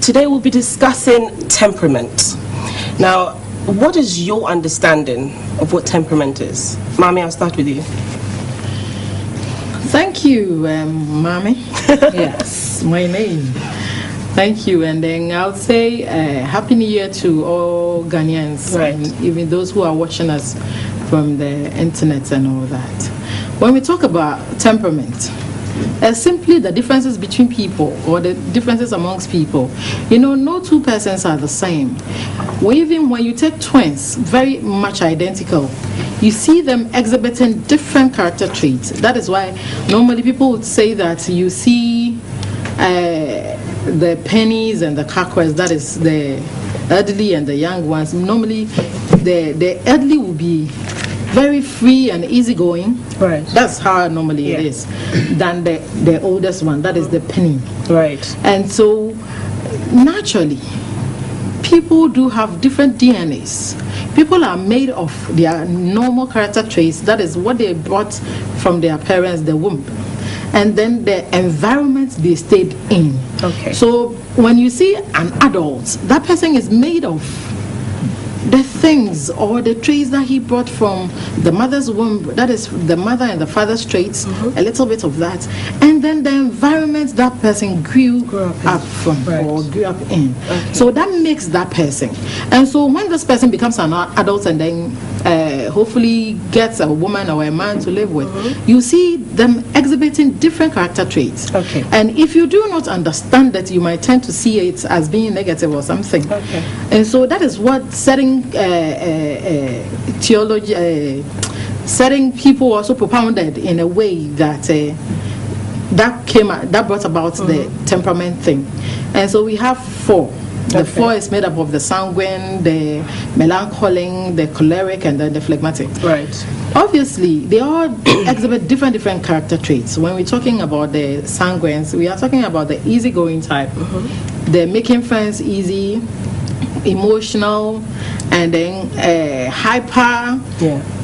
Today we'll be discussing temperament. Now, what is your understanding of what temperament is? Mami, I'll start with you. Thank you, Mami. Yes, my name. Thank you. And then I'll say Happy New Year to all Ghanaians, right, and even those who are watching us from the internet and all that. When we talk about temperament, simply the differences between people or the differences amongst people. You know, no two persons are the same. Even when you take twins, very much identical, you see them exhibiting different character traits. That is why normally people would say that you see the pennies and the cockerels, that is the elderly and the young ones. Normally the elderly will be very free and easygoing. Right. That's how normally it is. Than the oldest one, that is the penny. Right. And so naturally, people do have different DNAs. People are made of their normal character traits. That is what they brought from their parents, the womb, and then the environment they stayed in. Okay. So when you see an adult, that person is made of the things or the traits that he brought from the mother's womb, that is the mother and the father's traits, a little bit of that, and then the environment that person grew up from, right, or grew up in. Okay. So that makes that person. And so when this person becomes an adult and then hopefully gets a woman or a man to live with, you see them exhibiting different character traits. Okay. And if you do not understand that, you might tend to see it as being negative or something. Okay. And so that is what setting theology, setting people also propounded in a way that that brought about the temperament thing. And so we have four. The four is made up of the sanguine, the melancholic, the choleric, and then the phlegmatic. Right. Obviously, they all exhibit different character traits. When we're talking about the sanguines, we are talking about the easygoing type, the making friends easy, emotional, and then hyper.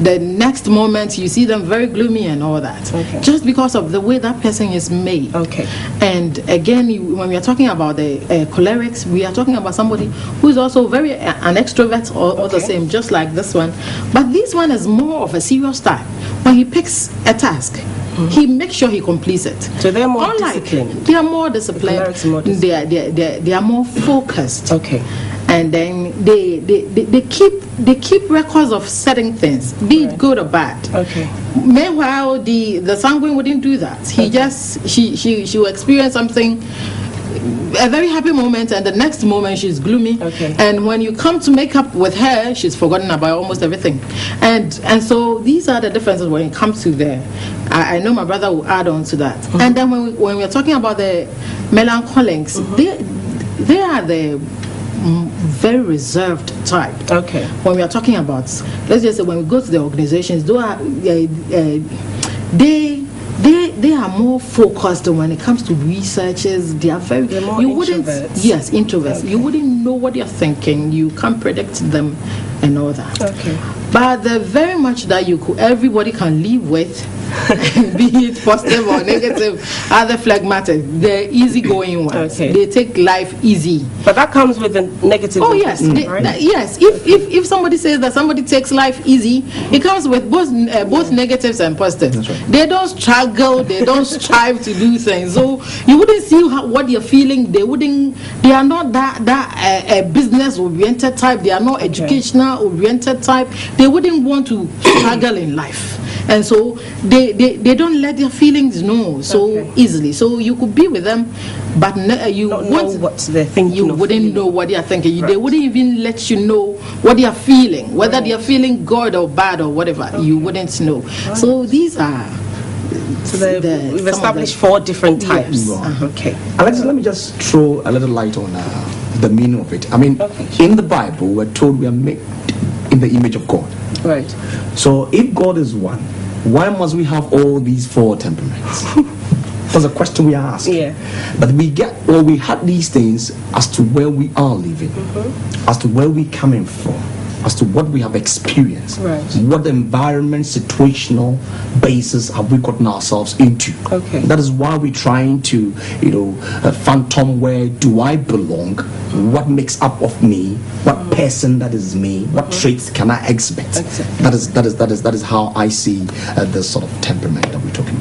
The next moment you see them very gloomy and all that, just because of the way that person is made. And again, when we are talking about the cholerics, we are talking about somebody who is also very an extrovert or the same, just like this one, but this one is more of a serious type. When he picks a task, he makes sure he completes it. So they're more disciplined. They are more disciplined. They are more focused. And then they keep records of certain things, be it good or bad. Meanwhile, the sanguine wouldn't do that. He just she will experience something, a very happy moment, and the next moment she's gloomy. And when you come to make up with her, she's forgotten about almost everything. And so these are the differences when it comes to the. I know my brother will add on to that. And then when we're talking about the melancholics, they are the very reserved type. When we are talking about, let's just say, when we go to the organizations, they are more focused when it comes to researchers. They're more introverts. Yes, introverts. You wouldn't know what they're thinking. You can't predict them and all that. But the very much that everybody can live with, be it positive or negative, are the phlegmatic, the easygoing ones. They take life easy. But that comes with a negative. Oh yes, right? Yes. If somebody says that somebody takes life easy, it comes with both negatives and positives. Right. They don't struggle. They don't strive to do things. So you wouldn't see what they're feeling. They are not that business oriented type. They are not educational oriented type. They wouldn't want to struggle in life. And so they don't let their feelings know so easily. So you could be with them, but you won't know what they're thinking. You wouldn't know what they are thinking. They wouldn't even let you know what they are feeling, whether they are feeling good or bad or whatever. You wouldn't know. So these are. We've established four different types. Alex, let me just throw a little light on the meaning of it. I mean, in the Bible, we're told we are made in the image of God. Right. So if God is one, why must we have all these four temperaments? That's a question we are asking. But we had these things as to where we are living, as to where we're coming from. as to what we have experienced. Right. What environment, situational basis have we gotten ourselves into? Okay. That is why we're trying to, phantom where do I belong? What makes up of me? What person that is me? What traits can I exhibit? Exactly. That is how I see this sort of temperament that we're talking about.